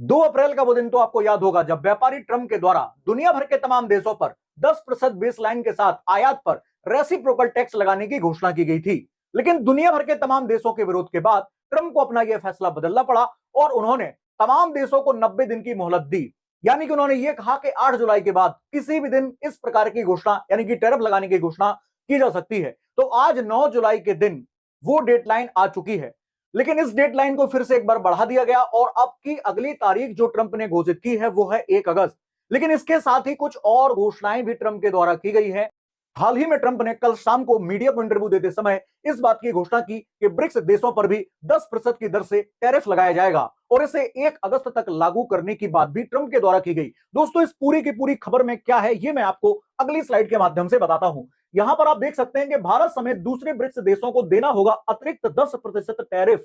2 अप्रैल का वो दिन तो आपको याद होगा जब व्यापारी ट्रंप के द्वारा दुनिया भर के तमाम देशों पर 10% बेसलाइन के साथ आयात पर रेसिप्रोकल टैक्स लगाने की घोषणा की गई थी। लेकिन दुनिया भर के तमाम देशों के विरोध के बाद ट्रंप को अपना यह फैसला बदलना पड़ा और उन्होंने तमाम देशों को 90 दिन की मोहलत दी। यानी कि उन्होंने यह कहा कि 8 जुलाई के बाद किसी भी दिन इस प्रकार की घोषणा यानी कि टैरिफ लगाने की घोषणा की जा सकती है। तो आज 9 जुलाई के दिन वो डेडलाइन आ चुकी है। लेकिन इस डेडलाइन को फिर से एक बार बढ़ा दिया गया और अब की अगली तारीख जो ट्रंप ने घोषित की है वो है 1 अगस्त। लेकिन इसके साथ ही कुछ और घोषणाएं भी ट्रंप के द्वारा की गई है। हाल ही में ट्रंप ने कल शाम को मीडिया को इंटरव्यू देते समय इस बात की घोषणा की कि ब्रिक्स देशों पर भी 10% की दर से टैरिफ लगाया जाएगा और इसे 1 अगस्त तक लागू करने की बात भी ट्रंप के द्वारा की गई। दोस्तों, इस पूरी की पूरी खबर में क्या है ये मैं आपको अगली स्लाइड के माध्यम से बताता हूं। यहां पर आप देख सकते हैं कि भारत समेत दूसरे ब्रिक्स देशों को देना होगा अतिरिक्त 10% टैरिफ।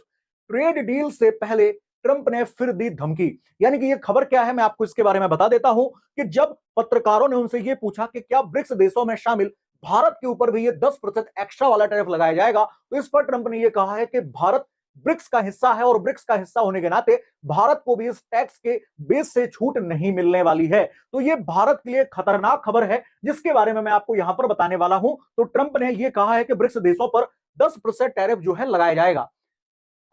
ट्रेड डील से पहले ट्रंप ने फिर दी धमकी। यानी कि ये खबर क्या है मैं आपको इसके बारे में बता देता हूं कि जब पत्रकारों ने उनसे ये पूछा कि क्या ब्रिक्स देशों में शामिल भारत के ऊपर भी ये 10% एक्स्ट्रा वाला टैरिफ लगाया जाएगा, तो इस पर ट्रंप ने यह कहा है कि भारत ब्रिक्स का हिस्सा है और ब्रिक्स का हिस्सा होने के नाते भारत को भी इस टैक्स के बेस से छूट नहीं मिलने वाली है। तो ये भारत के लिए खतरनाक खबर है जिसके बारे में मैं आपको यहां पर बताने वाला हूं। तो ट्रंप ने यह कहा है कि ब्रिक्स देशों पर 10% टैरिफ जो है लगाया जाएगा।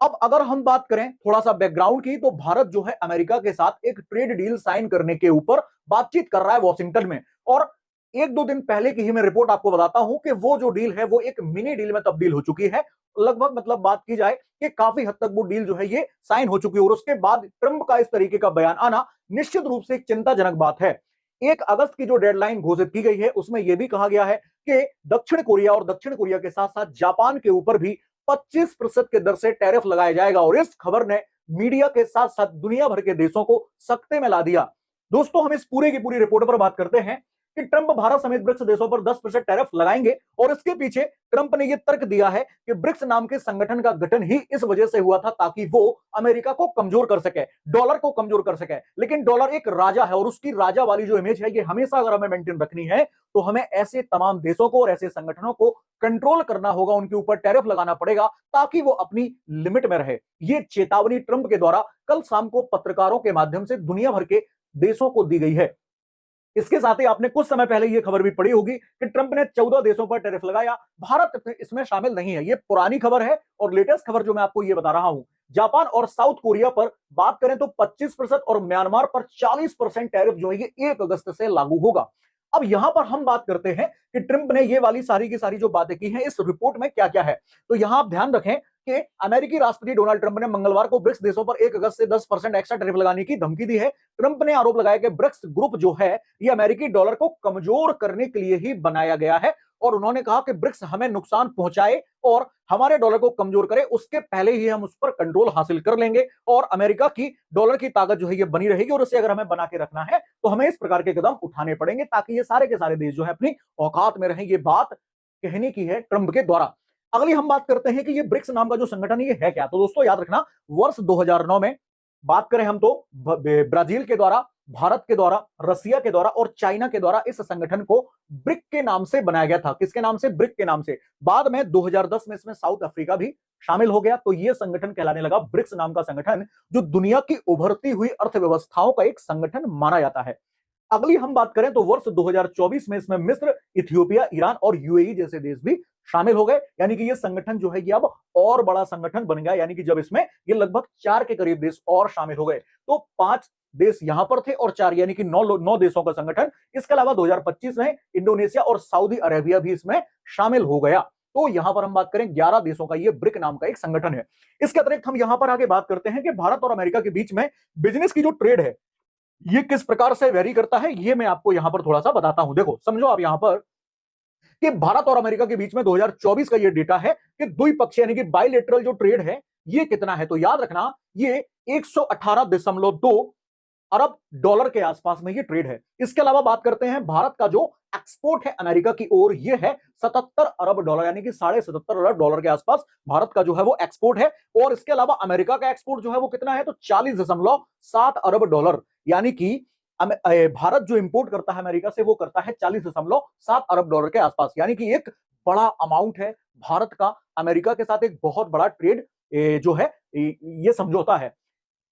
अब अगर हम बात करें थोड़ा सा बैकग्राउंड की, तो भारत जो है अमेरिका के साथ एक ट्रेड डील साइन करने के ऊपर बातचीत कर रहा है वॉशिंगटन में। और 1-2 दिन पहले की ही मैं रिपोर्ट आपको बताता हूं कि वो जो डील है वो एक मिनी डील में तब्दील हो चुकी है। लगभग मतलब बात की जाए कि काफी हद तक वो डील जो है ये साइन हो चुकी है और उसके बाद ट्रंप का इस तरीके का बयान आना निश्चित रूप से एक चिंताजनक बात है। 1 अगस्त की जो डेडलाइन घोषित की गई है उसमें यह भी कहा गया है कि दक्षिण कोरिया और दक्षिण कोरिया के साथ साथ जापान के ऊपर भी 25% के दर से टैरिफ लगाया जाएगा और इस खबर ने मीडिया के साथ साथ दुनिया भर के देशों को सकते में ला दिया। दोस्तों, हम इस पूरे की पूरी रिपोर्ट पर बात करते हैं कि ट्रंप भारत समेत ब्रिक्स देशों पर 10% टैरिफ लगाएंगे और इसके पीछे ट्रंप ने यह तर्क दिया है कि ब्रिक्स नाम के संगठन का गठन ही इस वजह से हुआ था ताकि वो अमेरिका को कमजोर कर सके, डॉलर को कमजोर कर सके। लेकिन डॉलर एक राजा है और उसकी राजा वाली जो इमेज है ये हमेशा अगर हमें मेंटेन रखनी है तो हमें ऐसे तमाम देशों को और ऐसे संगठनों को कंट्रोल करना होगा, उनके ऊपर टैरिफ लगाना पड़ेगा ताकि वो अपनी लिमिट में रहे। ये चेतावनी ट्रंप के द्वारा कल शाम को पत्रकारों के माध्यम से दुनिया भर के देशों को दी गई है। इसके साथ ही आपने कुछ समय पहले यह खबर भी पढ़ी होगी कि ट्रंप ने 14 देशों पर टैरिफ लगाया, भारत इसमें शामिल नहीं है। यह पुरानी खबर है और लेटेस्ट खबर जो मैं आपको यह बता रहा हूं, जापान और साउथ कोरिया पर बात करें तो 25% और म्यांमार पर 40% टैरिफ जो है ये 1 अगस्त से लागू होगा। अब यहां पर हम बात करते हैं कि ट्रंप ने ये वाली सारी की सारी जो बातें की हैं इस रिपोर्ट में क्या क्या है। तो यहां आप ध्यान रखें कि अमेरिकी राष्ट्रपति डोनाल्ड ट्रंप ने मंगलवार को ब्रिक्स देशों पर 1 अगस्त से 10% एक्स्ट्रा टैरिफ लगाने की धमकी दी है। ट्रंप ने आरोप लगाया कि ब्रिक्स ग्रुप जो है ये अमेरिकी डॉलर को कमजोर करने के लिए ही बनाया गया है और उन्होंने कहा कि ब्रिक्स हमें नुकसान पहुंचाए और हमारे डॉलर को कमजोर करे उसके पहले ही हम उस पर कंट्रोल हासिल कर लेंगे और अमेरिका की डॉलर की ताकत जो है ये बनी रहेगी और इसे अगर हमें बना के रखना है तो हमें इस प्रकार के कदम उठाने पड़ेंगे ताकि ये सारे के सारे देश जो है अपनी औकात में रहें। ये बात कहने की है ट्रंप के द्वारा। अगली हम बात करते हैं कि ये ब्रिक्स नाम का जो संगठन ये है क्या। तो दोस्तों याद रखना, वर्ष 2009 में बात करें हम तो ब्राजील के द्वारा, भारत के द्वारा, रसिया के द्वारा और चाइना के द्वारा इस संगठन को ब्रिक के नाम से बनाया गया था। किसके नाम से? ब्रिक के नाम से। बाद में 2010 में इसमें साउथ अफ्रीका भी शामिल हो गया तो यह संगठन कहलाने लगा ब्रिक्स नाम का संगठन, जो दुनिया की उभरती हुई अर्थव्यवस्थाओं का एक संगठन माना जाता है। अगली हम बात करें तो वर्ष 2024 में इसमें मिस्र, इथियोपिया, ईरान और यूएई जैसे देश भी शामिल हो गए। यानी कि ये संगठन जो है ये अब और बड़ा संगठन बन गया। यानी कि जब इसमें ये लगभग 4 के करीब देश और शामिल हो गए तो 5 देश यहां पर थे और 4 यानी कि 9 देशों का संगठन। इसके अलावा 2025 में इंडोनेशिया और सऊदी अरेबिया भी इसमें शामिल हो गया। तो यहां पर हम बात करें 11 देशों का ये ब्रिक नाम का एक संगठन है। इसके अतिरिक्त हम यहां पर आगे बात करते हैं कि भारत और अमेरिका के बीच में बिजनेस की जो ट्रेड है ये किस प्रकार से वेरी करता है, ये मैं आपको यहां पर थोड़ा सा बताता हूं। देखो, समझो आप यहां पर कि भारत और अमेरिका के बीच में 2024 का ये डेटा है कि द्विपक्षीय यानी कि बायलेटरल जो ट्रेड है ये कितना है। तो याद रखना ये 118.2 अरब डॉलर के आसपास में ये ट्रेड है। इसके अलावा बात करते हैं भारत का जो एक्सपोर्ट है अमेरिका की ओर, ये है 77 अरब डॉलर यानी कि 77.5 अरब डॉलर के आसपास भारत का जो है वो एक्सपोर्ट है। और इसके अलावा अमेरिका का एक्सपोर्ट जो है वो कितना है तो 40.7 अरब डॉलर। यानी कि भारत जो इंपोर्ट करता है अमेरिका से वो करता है 40.7 अरब डॉलर के आसपास। यानी कि एक बड़ा अमाउंट है भारत का अमेरिका के साथ, एक बहुत बड़ा ट्रेड जो है ये समझौता है।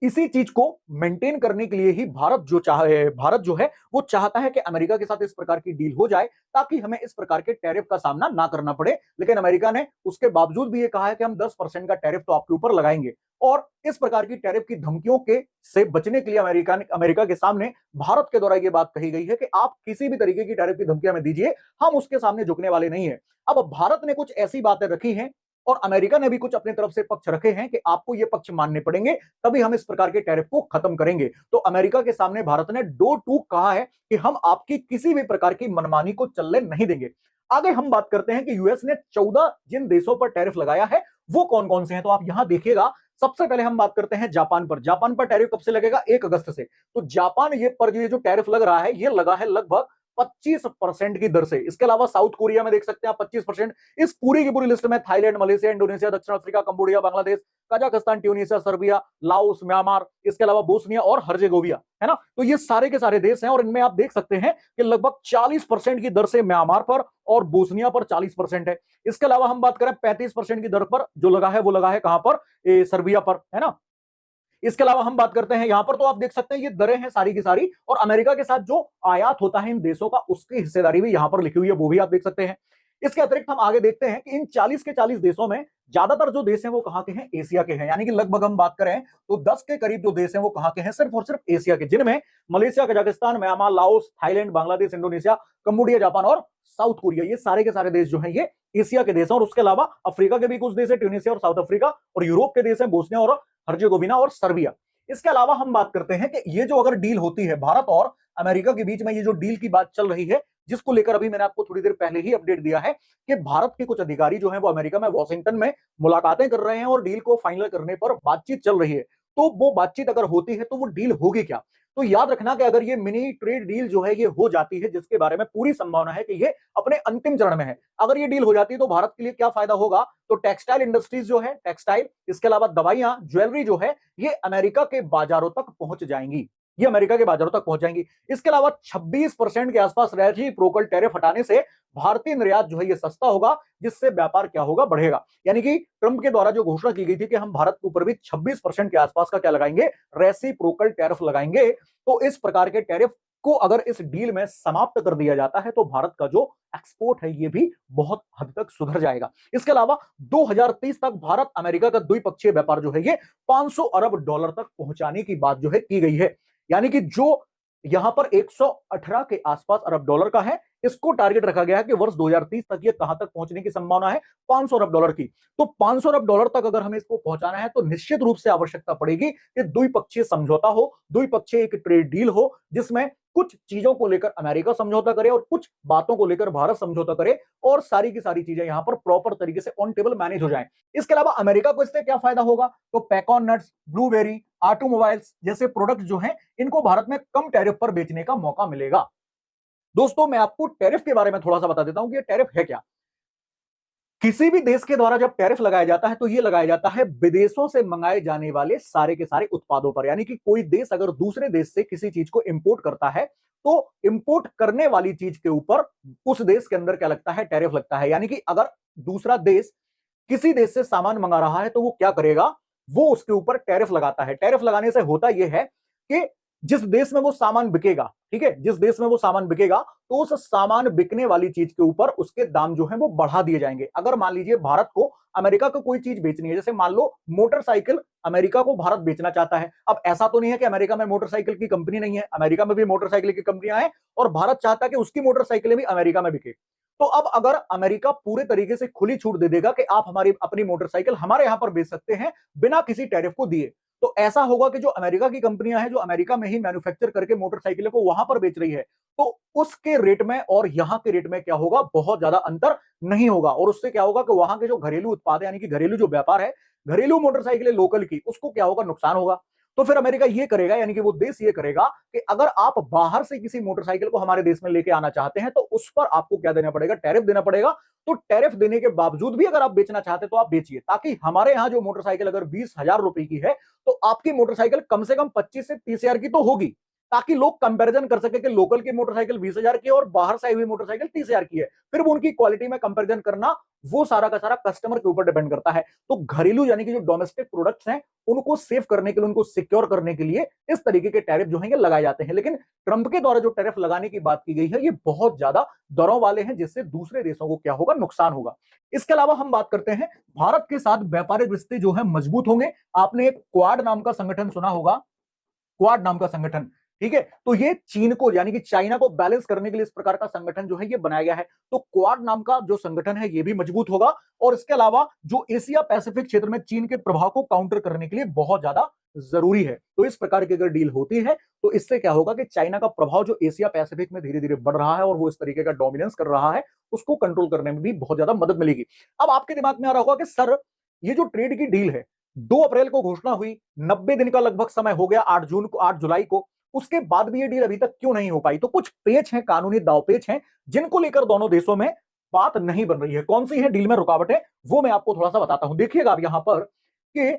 इसी चीज को मेंटेन करने के लिए ही भारत जो है वो चाहता है कि अमेरिका के साथ इस प्रकार की डील हो जाए ताकि हमें इस प्रकार के टैरिफ का सामना ना करना पड़े। लेकिन अमेरिका ने उसके बावजूद भी ये कहा है कि हम 10% का टैरिफ तो आपके ऊपर लगाएंगे। और इस प्रकार की टैरिफ की धमकियों के से बचने के लिए अमेरिका के सामने भारत के द्वारा यह बात कही गई है कि आप किसी भी तरीके की टैरिफ की धमकी हमें दीजिए, हम उसके सामने झुकने वाले नहीं है। अब भारत ने कुछ ऐसी बातें रखी हैं और अमेरिका ने भी कुछ अपनी तरफ से पक्ष रखे हैं कि आपको ये पक्ष मानने पड़ेंगे, तभी हम इस प्रकार के टैरिफ को खत्म करेंगे। तो अमेरिका के सामने भारत ने दो टूक कहा है कि हम आपकी किसी भी प्रकार की मनमानी को चलने नहीं देंगे। आगे हम बात करते हैं कि यूएस ने 14 जिन देशों पर टैरिफ लगाया है वो कौन कौन से हैं, तो आप यहां देखिएगा। सबसे पहले हम बात करते हैं जापान पर। जापान पर टैरिफ कब से लगेगा? 1 अगस्त से। तो जापान ये पर जो टैरिफ लग रहा है ये लगा है लगभग 25% की दर से। इसके अलावा साउथ कोरिया में देख सकते हैं आप 25%। इस पूरी की पूरी लिस्ट में थाईलैंड, मलेशिया, इंडोनेशिया, दक्षिण Africa, Cambodia, Bangladesh, Kazakhstan, Tunisia, Serbia, Laos, Myanmar, इसके अलावा बोस्निया और हर्जेगोविया, है ना। तो ये सारे के सारे देश हैं और इनमें आप देख सकते हैं कि लगभग 40% की दर से म्यांमार पर और बोस्निया पर 40% है। इसके अलावा हम बात करें 35% की दर पर जो लगा है वो लगा है कहां पर? सर्बिया पर, है ना। इसके अलावा हम बात करते हैं यहां पर, तो आप देख सकते हैं ये दरें हैं सारी की सारी, और अमेरिका के साथ जो आयात होता है इन देशों का उसकी हिस्सेदारी भी यहां पर लिखी हुई है, वो भी आप देख सकते हैं। इसके अतिरिक्त हम आगे देखते हैं कि इन 40 के 40 देशों में ज्यादातर जो देश हैं वो कहां के हैं? एशिया के हैं। यानी कि लगभग हम बात करें तो 10 के करीब जो देश हैं वो कहां के हैं? सिर्फ और सिर्फ एशिया के, जिनमें Malaysia, Kazakhstan, Myanmar, Laos, Thailand, Bangladesh, Indonesia, Cambodia, Japan और साउथ कोरिया, ये सारे के सारे देश जो हैं ये एशिया के देश हैं। और उसके अलावा अफ्रीका के भी कुछ देश है, ट्यूनीशिया और साउथ अफ्रीका, और यूरोप के देश हैं बोस्निया और हर्जेगोविना और सर्बिया। इसके अलावा हम बात करते हैं कि ये जो अगर डील होती है भारत और अमेरिका के बीच में, ये जो डील की बात चल रही है जिसको लेकर अभी मैंने आपको थोड़ी देर पहले ही अपडेट दिया है कि भारत के कुछ अधिकारी जो हैं वो अमेरिका में वॉशिंगटन में मुलाकातें कर रहे हैं और डील को फाइनल करने पर बातचीत चल रही है। तो वो बातचीत अगर होती है तो वो डील होगी क्या? तो याद रखना कि अगर ये मिनी ट्रेड डील जो है ये हो जाती है, जिसके बारे में पूरी संभावना है कि ये अपने अंतिम चरण में है, अगर ये डील हो जाती है तो भारत के लिए क्या फायदा होगा? तो टेक्सटाइल इंडस्ट्रीज जो है, टेक्सटाइल, इसके अलावा दवाइयां, ज्वेलरी जो है, ये अमेरिका के बाजारों तक पहुंच जाएंगी, ये अमेरिका के बाजारों तक पहुंच जाएंगी। इसके अलावा 26% के आसपास रेसिप्रोकल टैरिफ हटाने से भारतीय निर्यात जो है ये सस्ता होगा, जिससे व्यापार क्या होगा? बढ़ेगा। यानी कि ट्रंप के द्वारा जो घोषणा की गई थी कि हम भारत के ऊपर भी 26% के आसपास का क्या लगाएंगे? रेसिप्रोकल टैरिफ लगाएंगे। तो इस प्रकार के टैरिफ को अगर इस डील में समाप्त कर दिया जाता है तो भारत का जो एक्सपोर्ट है ये भी बहुत हद तक सुधर जाएगा। इसके अलावा 2030 तक भारत अमेरिका का द्विपक्षीय व्यापार जो है ये 500 अरब डॉलर तक पहुंचाने की बात जो है की गई है। यानी कि जो यहां पर 118 के आसपास अरब डॉलर का है, इसको टारगेट रखा गया है कि वर्ष 2030 तक ये कहां तक पहुंचने की संभावना है? 500 अरब डॉलर की। तो 500 अरब डॉलर तक अगर हमें इसको पहुंचाना है तो निश्चित रूप से आवश्यकता पड़ेगी कि द्विपक्षीय समझौता हो, द्विपक्षीय एक ट्रेड डील हो, जिसमें कुछ चीजों को लेकर अमेरिका समझौता करे और कुछ बातों को लेकर भारत समझौता करे, और सारी की सारी चीजें यहां पर प्रॉपर तरीके से ऑन टेबल मैनेज हो जाएं। इसके अलावा अमेरिका को इससे क्या फायदा होगा? तो पेकॉन नट्स, ब्लूबेरी, ऑटोमोबाइल्स जैसे प्रोडक्ट जो हैं इनको भारत में कम टैरिफ पर बेचने का मौका मिलेगा। दोस्तों मैं आपको टैरिफ के बारे में थोड़ा सा बता देता हूं कि ये टैरिफ है क्या। किसी भी देश के द्वारा जब टैरिफ लगाया जाता है तो ये लगाया जाता है विदेशों से मंगाए जाने वाले सारे के सारे उत्पादों पर। यानी कि कोई देश अगर दूसरे देश से किसी चीज को इंपोर्ट करता है तो इंपोर्ट करने वाली चीज के ऊपर उस देश के अंदर क्या लगता है? टैरिफ लगता है। यानी कि अगर दूसरा देश किसी देश से सामान मंगा रहा है तो वो क्या करेगा? वो उसके ऊपर टैरिफ लगाता है। टैरिफ लगाने से होता यह है कि जिस देश में वो सामान बिकेगा, ठीक है, जिस देश में वो सामान बिकेगा तो उस सामान बिकने वाली चीज के ऊपर उसके दाम जो है वो बढ़ा दिए जाएंगे। अगर मान लीजिए भारत को अमेरिका को कोई चीज बेचनी है, जैसे मान लो मोटरसाइकिल अमेरिका को भारत बेचना चाहता है। अब ऐसा तो नहीं है कि अमेरिका में मोटरसाइकिल की कंपनी नहीं है, अमेरिका में भी मोटरसाइकिल की कंपनियां हैं और भारत चाहता है कि उसकी मोटरसाइकिलें भी अमेरिका में बिके। तो अब अगर अमेरिका पूरे तरीके से खुली छूट दे देगा कि आप हमारी अपनी मोटरसाइकिल हमारे यहां पर बेच सकते हैं बिना किसी टैरिफ को दिए, तो ऐसा होगा कि जो अमेरिका की कंपनियां हैं जो अमेरिका में ही मैन्युफैक्चर करके मोटरसाइकिलों को वहां पर बेच रही है, तो उसके रेट में और यहां के रेट में क्या होगा? बहुत ज्यादा अंतर नहीं होगा। और उससे क्या होगा कि वहां के जो घरेलू उत्पाद है, यानी कि घरेलू जो व्यापार है, घरेलू मोटरसाइकिलें लोकल की, उसको क्या होगा? नुकसान होगा। तो फिर अमेरिका ये करेगा, यानी कि वो देश ये करेगा कि अगर आप बाहर से किसी मोटरसाइकिल को हमारे देश में लेके आना चाहते हैं तो उस पर आपको क्या देना पड़ेगा? टैरिफ देना पड़ेगा। तो टैरिफ देने के बावजूद भी अगर आप बेचना चाहते हैं तो आप बेचिए, ताकि हमारे यहां जो मोटरसाइकिल अगर 20,000 रुपए की है तो आपकी मोटरसाइकिल कम से कम 25 से 30,000 की तो होगी। ताकि लोग कंपैरिजन कर सके कि लोकल की मोटरसाइकिल 20,000 की है और बाहर से आई हुई मोटरसाइकिल 30,000 की है। फिर वो उनकी क्वालिटी में कंपैरिजन करना, वो सारा का सारा कस्टमर के ऊपर डिपेंड करता है। तो घरेलू यानी कि जो डोमेस्टिक प्रोडक्ट्स हैं, उनको सेव करने के लिए, उनको सिक्योर करने के लिए इस तरीके के टैरिफ जो हैं ये लगाए जाते हैं। लेकिन ट्रंप के द्वारा जो टैरिफ लगाने की बात की गई है, ये बहुत ज्यादा दरों वाले हैं, जिससे दूसरे देशों को क्या होगा, नुकसान होगा। इसके अलावा हम बात करते हैं, भारत के साथ व्यापारिक रिश्ते जो है मजबूत होंगे। आपने एक क्वाड नाम का संगठन सुना होगा, क्वाड नाम का संगठन, ठीक है। तो ये चीन को यानी कि चाइना को बैलेंस करने के लिए इस प्रकार का संगठन जो है ये बनाया गया है। तो क्वाड नाम का जो संगठन है ये भी मजबूत होगा, और इसके अलावा जो एशिया पैसिफिक क्षेत्र में चीन के प्रभाव को काउंटर करने के लिए बहुत ज्यादा जरूरी है। तो इस प्रकार की अगर डील होती है तो इससे क्या होगा कि चाइना का प्रभाव जो एशिया पैसिफिक में धीरे धीरे बढ़ रहा है और वो इस तरीके का डोमिनेंस कर रहा है, उसको कंट्रोल करने में भी बहुत ज्यादा मदद मिलेगी। अब आपके दिमाग में आ रहा होगा कि सर, ये जो ट्रेड की डील है 2 अप्रैल को घोषणा हुई, 90 दिन का लगभग समय हो गया, 8 जुलाई को, उसके बाद भी ये डील अभी तक क्यों नहीं हो पाई? तो कुछ पेच हैं, कानूनी दांवपेच हैं, जिनको लेकर दोनों देशों में बात नहीं बन रही है। कौन सी है डील में रुकावटें, वो मैं आपको थोड़ा सा बताता हूं। देखिएगा आप यहां पर कि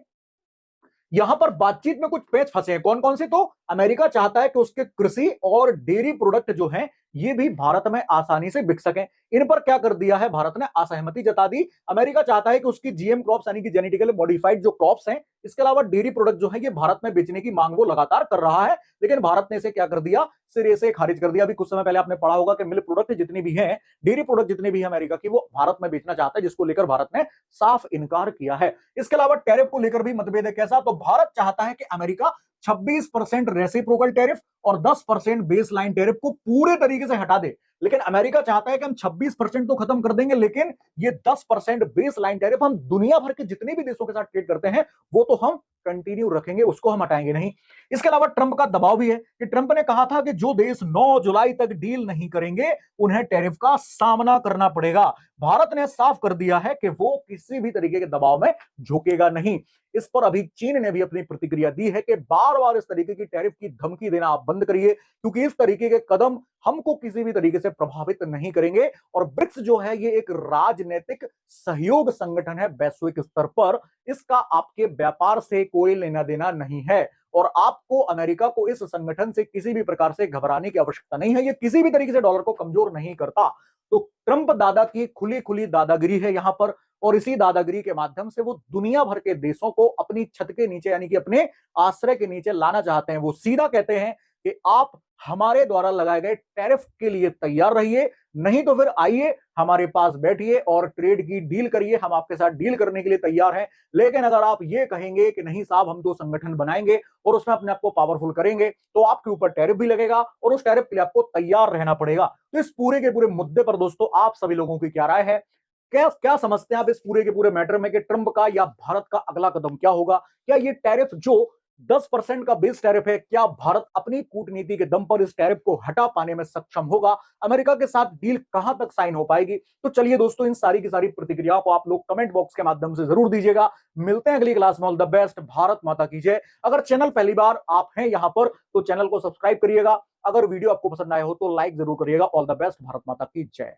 यहां पर बातचीत में कुछ पेच फंसे हैं। कौन कौन से? तो अमेरिका चाहता है कि उसके कृषि और डेयरी प्रोडक्ट जो हैं ये भी भारत में आसानी से बिक सकें। इन पर क्या कर दिया है, भारत ने असहमति जता दी। अमेरिका चाहता है कि उसकी जीएम क्रॉप्स यानी कि जेनेटिकली मॉडिफाइड जो क्रॉप्स हैं, इसके अलावा डेयरी प्रोडक्ट जो है ये भारत में बेचने की मांग वो लगातार कर रहा है, लेकिन भारत ने इसे क्या कर दिया, सिरे से खारिज कर दिया। अभी कुछ समय पहले आपने पढ़ा होगा कि मिल्क प्रोडक्ट जितनी भी हैं, डेयरी प्रोडक्ट जितनी भी है अमेरिका की, वो भारत में बेचना चाहता है, जिसको लेकर भारत ने साफ इनकार किया है। इसके अलावा टैरिफ को लेकर भी मतभेद है। कैसा? तो भारत चाहता है कि अमेरिका 26% रेसिप्रोकल टैरिफ और 10% बेस लाइन टैरिफ को पूरे तरीके से हटा दे। लेकिन अमेरिका चाहता है कि हम 26% तो खत्म कर देंगे, लेकिन ये 10% बेस लाइन टैरिफ हम दुनिया भर के जितने भी देशों के साथ ट्रेड करते हैं वो तो हम कंटिन्यू रखेंगे, उसको हम हटाएंगे नहीं। इसके अलावा ट्रंप का दबाव भी है कि ट्रंप ने कहा था कि जो देश 9 जुलाई तक डील नहीं करेंगे उन्हें टैरिफ का सामना करना पड़ेगा। भारत ने साफ कर दिया है कि वो किसी भी तरीके के दबाव में झुकेगा नहीं। इस पर अभी चीन ने भी अपनी प्रतिक्रिया दी है कि बार बार इस तरीके की टैरिफ की धमकी देना आप बंद करिए, क्योंकि इस तरीके के कदम हमको किसी भी तरीके से प्रभावित नहीं करेंगे। और ब्रिक्स जो है ये एक राजनीतिक सहयोग संगठन है वैश्विक स्तर पर, इसका आपके व्यापार से कोई लेना देना नहीं है, और आपको अमेरिका को इस संगठन से किसी भी प्रकार से घबराने की आवश्यकता नहीं है। ये किसी भी तरीके से डॉलर को कमजोर नहीं करता। तो ट्रंप दादा की खुली खुली दादागिरी है यहां पर, और इसी दादागिरी के माध्यम से वो दुनिया भर के देशों को अपनी छत के नीचे यानी कि अपने आश्रय के नीचे लाना चाहते हैं। वो सीधा कहते हैं कि आप हमारे द्वारा लगाए गए टैरिफ के लिए तैयार रहिए, नहीं तो फिर आइए हमारे पास बैठिए और ट्रेड की डील करिए, हम आपके साथ डील करने के लिए तैयार हैं। लेकिन अगर आप ये कहेंगे कि नहीं साहब, हम तो संगठन बनाएंगे और उसमें अपने आप को पावरफुल करेंगे, तो आपके ऊपर टैरिफ भी लगेगा और उस टैरिफ के लिए आपको तैयार रहना पड़ेगा। तो इस पूरे के पूरे मुद्दे पर दोस्तों आप सभी लोगों की क्या राय है? क्या क्या समझते हैं आप इस पूरे के पूरे मैटर में कि ट्रंप का या भारत का अगला कदम क्या होगा? क्या ये टैरिफ जो 10% का बेस टैरिफ है, क्या भारत अपनी कूटनीति के दम पर इस टैरिफ को हटा पाने में सक्षम होगा? अमेरिका के साथ डील कहां तक साइन हो पाएगी? तो चलिए दोस्तों, इन सारी की सारी प्रतिक्रियाओं को आप लोग कमेंट बॉक्स के माध्यम से जरूर दीजिएगा। मिलते हैं अगली क्लास में। All the best. भारत माता की जय। अगर चैनल पहली बार आप हैं यहां पर तो चैनल को सब्सक्राइब करिएगा। अगर वीडियो आपको पसंद आया हो तो लाइक जरूर करिएगा। All the best. भारत माता की जय।